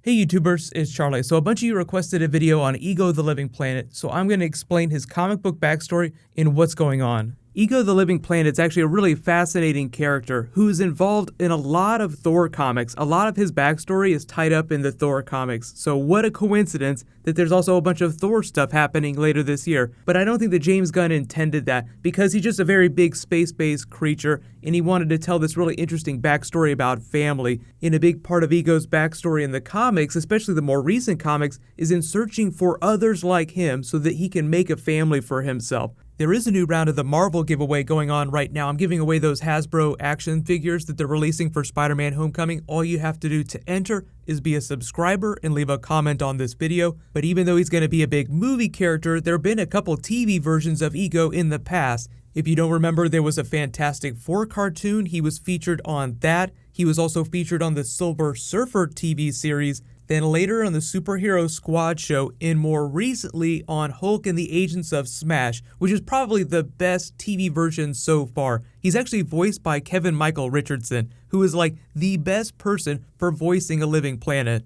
Hey YouTubers, it's Charlie. So a bunch of you requested a video on Ego the Living Planet, so I'm going to explain his comic book backstory and what's going on. Ego the Living Planet is actually a really fascinating character who's involved in a lot of Thor comics. A lot of his backstory is tied up in the Thor comics, so what a coincidence that there's also a bunch of Thor stuff happening later this year. But I don't think that James Gunn intended that, because he's just a very big space-based creature, and he wanted to tell this really interesting backstory about family. And a big part of Ego's backstory in the comics, especially the more recent comics, is in searching for others like him so that he can make a family for himself. There is a new round of the Marvel giveaway going on right now. I'm giving away those Hasbro action figures that they're releasing for Spider-Man Homecoming. All you have to do to enter is be a subscriber and leave a comment on this video. But even though he's going to be a big movie character, there have been a couple TV versions of Ego in the past. If you don't remember, there was a Fantastic Four cartoon. He was featured on that. He was also featured on the Silver Surfer TV series. Then later on the Superhero Squad show, and more recently on Hulk and the Agents of Smash, which is probably the best TV version so far. He's actually voiced by Kevin Michael Richardson, who is like the best person for voicing a living planet.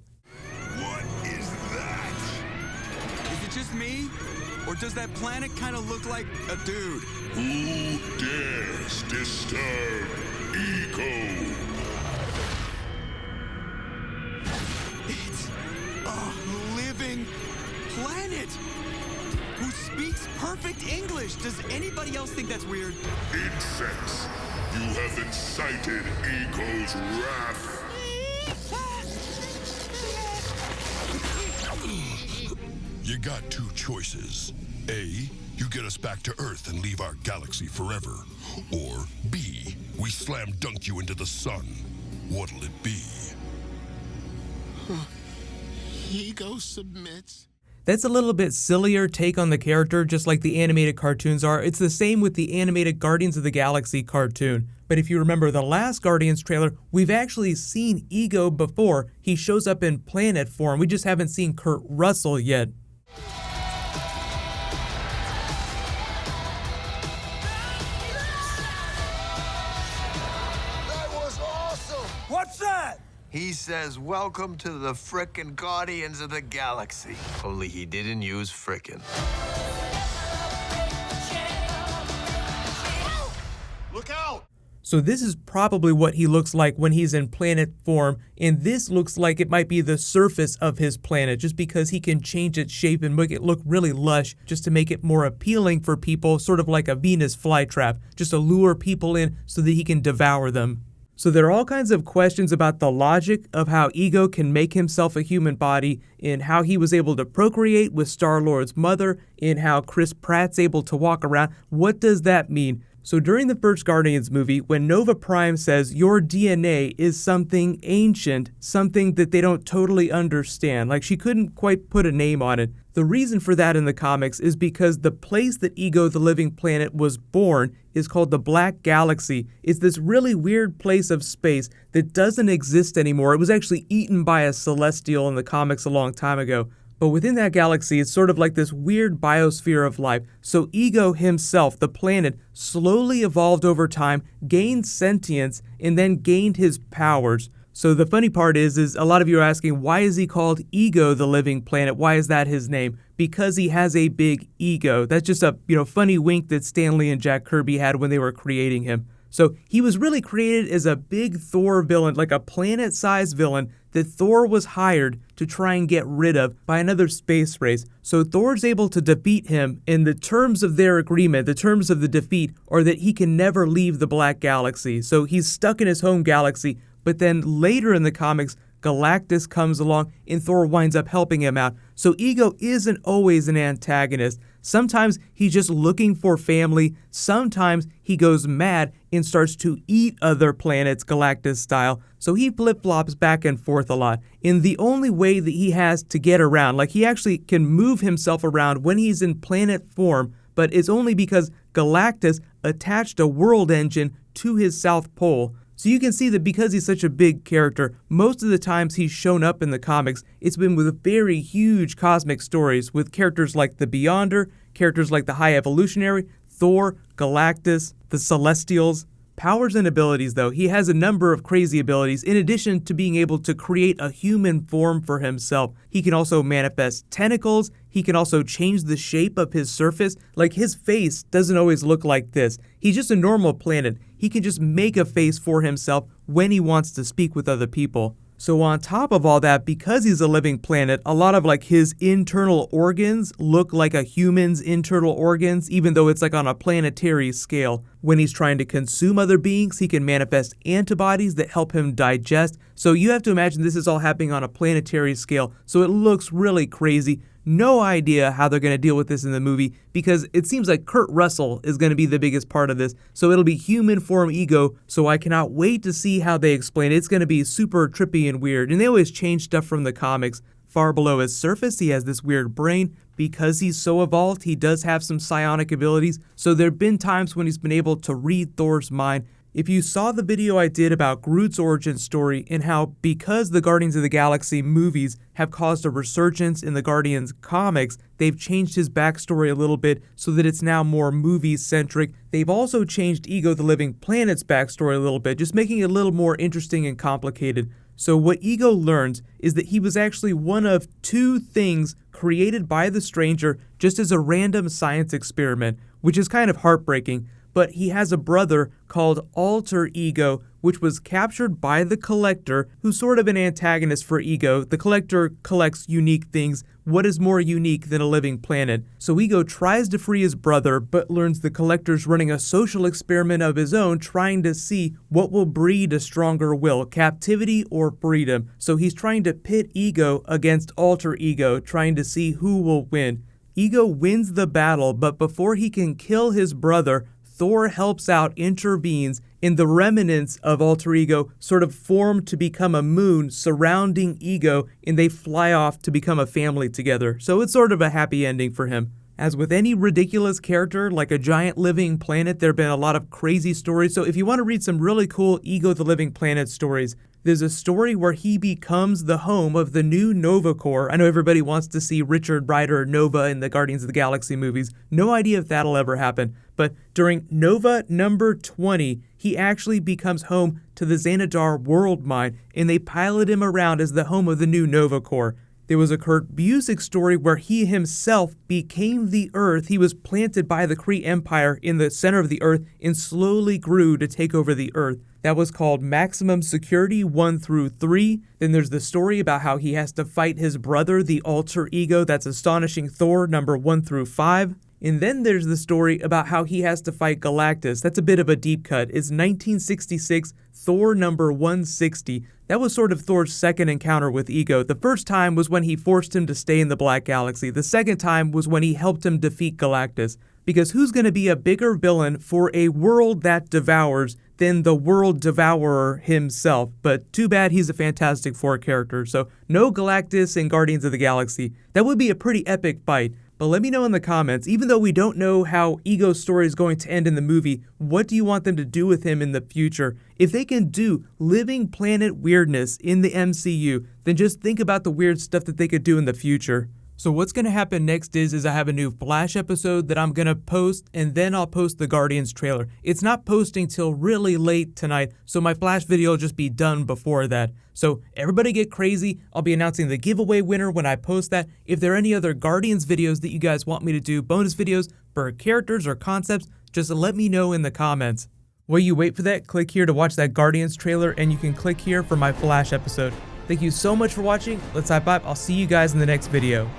What is that? Is it just me? Or does that planet kind of look like a dude? Who dares disturb Ego? It's a living planet who speaks perfect English. Does anybody else think that's weird? Insects, you have incited Ego's wrath. You got two choices. A, you get us back to Earth and leave our galaxy forever. Or B, we slam dunk you into the sun. What'll it be? Ego submits. That's a little bit sillier take on the character, just like the animated cartoons are. It's the same with the animated Guardians of the Galaxy cartoon. But if you remember the last Guardians trailer, we've actually seen Ego before. He shows up in planet form. We just haven't seen Kurt Russell yet. That was awesome! What's that? He says, welcome to the frickin' Guardians of the Galaxy. Only he didn't use frickin'. Look out! So this is probably what he looks like when he's in planet form, and this looks like it might be the surface of his planet, just because he can change its shape and make it look really lush, just to make it more appealing for people, sort of like a Venus flytrap, just to lure people in so that he can devour them. So there are all kinds of questions about the logic of how Ego can make himself a human body, and how he was able to procreate with Star-Lord's mother, and how Chris Pratt's able to walk around. What does that mean? So during the first Guardians movie, when Nova Prime says your DNA is something ancient, something that they don't totally understand, like she couldn't quite put a name on it. The reason for that in the comics is because the place that Ego the Living Planet was born is called the Black Galaxy. It's this really weird place of space that doesn't exist anymore. It was actually eaten by a Celestial in the comics a long time ago. But within that galaxy, it's sort of like this weird biosphere of life. So Ego himself, the planet, slowly evolved over time, gained sentience, and then gained his powers. So the funny part is a lot of you are asking, why is he called Ego the Living Planet? Why is that his name? Because he has a big ego. That's just a funny wink that Stan Lee and Jack Kirby had when they were creating him. So he was really created as a big Thor villain, like a planet-sized villain that Thor was hired to try and get rid of by another space race. So Thor's able to defeat him, and the terms of their agreement, the terms of the defeat, are that he can never leave the Black Galaxy. So he's stuck in his home galaxy, but then later in the comics, Galactus comes along and Thor winds up helping him out. So Ego isn't always an antagonist. Sometimes he's just looking for family. Sometimes he goes mad and starts to eat other planets, Galactus style. So he flip-flops back and forth a lot. And the only way that he has to get around, like he actually can move himself around when he's in planet form, but it's only because Galactus attached a world engine to his South Pole. So you can see that because he's such a big character, most of the times he's shown up in the comics, it's been with very huge cosmic stories with characters like the Beyonder, characters like the High Evolutionary, Thor, Galactus, the Celestials. Powers and abilities, though, he has a number of crazy abilities in addition to being able to create a human form for himself. He can also manifest tentacles, he can also change the shape of his surface, like his face doesn't always look like this. He's just a normal planet. He can just make a face for himself when he wants to speak with other people. So on top of all that, because he's a living planet, a lot of like his internal organs look like a human's internal organs, even though it's like on a planetary scale. When he's trying to consume other beings, he can manifest antibodies that help him digest. So you have to imagine this is all happening on a planetary scale, so it looks really crazy. No idea how they're going to deal with this in the movie because it seems like Kurt Russell is going to be the biggest part of this. So it'll be human form Ego. So I cannot wait to see how they explain it. It's going to be super trippy and weird. And they always change stuff from the comics. Far below his surface, he has this weird brain. Because he's so evolved, he does have some psionic abilities. So there have been times when he's been able to read Thor's mind. If you saw the video I did about Groot's origin story and how because the Guardians of the Galaxy movies have caused a resurgence in the Guardians comics, they've changed his backstory a little bit so that it's now more movie-centric. They've also changed Ego the Living Planet's backstory a little bit, just making it a little more interesting and complicated. So what Ego learns is that he was actually one of two things created by the Stranger just as a random science experiment, which is kind of heartbreaking. But he has a brother called Alter Ego, which was captured by the Collector, who's sort of an antagonist for Ego. The Collector collects unique things. What is more unique than a living planet? So Ego tries to free his brother, but learns the Collector's running a social experiment of his own, trying to see what will breed a stronger will, captivity or freedom. So he's trying to pit Ego against Alter Ego, trying to see who will win. Ego wins the battle, but before he can kill his brother, Thor helps out, intervenes, and the remnants of Alter Ego sort of form to become a moon surrounding Ego, and they fly off to become a family together. So it's sort of a happy ending for him. As with any ridiculous character, like a giant living planet, there have been a lot of crazy stories. So if you want to read some really cool Ego the Living Planet stories, there's a story where he becomes the home of the new Nova Corps. I know everybody wants to see Richard Rider Nova in the Guardians of the Galaxy movies. No idea if that'll ever happen. But during Nova number 20, he actually becomes home to the Xanadar World Mine, and they pilot him around as the home of the new Nova Corps. There was a Kurt Busiek story where he himself became the Earth. He was planted by the Kree Empire in the center of the Earth and slowly grew to take over the Earth. That was called Maximum Security 1 through 3. Then there's the story about how he has to fight his brother, the Alter Ego. That's Astonishing Thor number 1 through 5. And then there's the story about how he has to fight Galactus. That's a bit of a deep cut. It's 1966, Thor number 160. That was sort of Thor's second encounter with Ego. The first time was when he forced him to stay in the Black Galaxy. The second time was when he helped him defeat Galactus. Because who's going to be a bigger villain for a world that devours than the World Devourer himself? But too bad he's a Fantastic Four character, so no Galactus in Guardians of the Galaxy. That would be a pretty epic fight. But let me know in the comments, even though we don't know how Ego's story is going to end in the movie, what do you want them to do with him in the future? If they can do living planet weirdness in the MCU, then just think about the weird stuff that they could do in the future. So what's going to happen next is I have a new Flash episode that I'm going to post, and then I'll post the Guardians trailer. It's not posting till really late tonight, so my Flash video will just be done before that. So everybody get crazy. I'll be announcing the giveaway winner when I post that. If there are any other Guardians videos that you guys want me to do, bonus videos for characters or concepts, just let me know in the comments. While you wait for that, click here to watch that Guardians trailer, and you can click here for my Flash episode. Thank you so much for watching. Let's high five. I'll see you guys in the next video.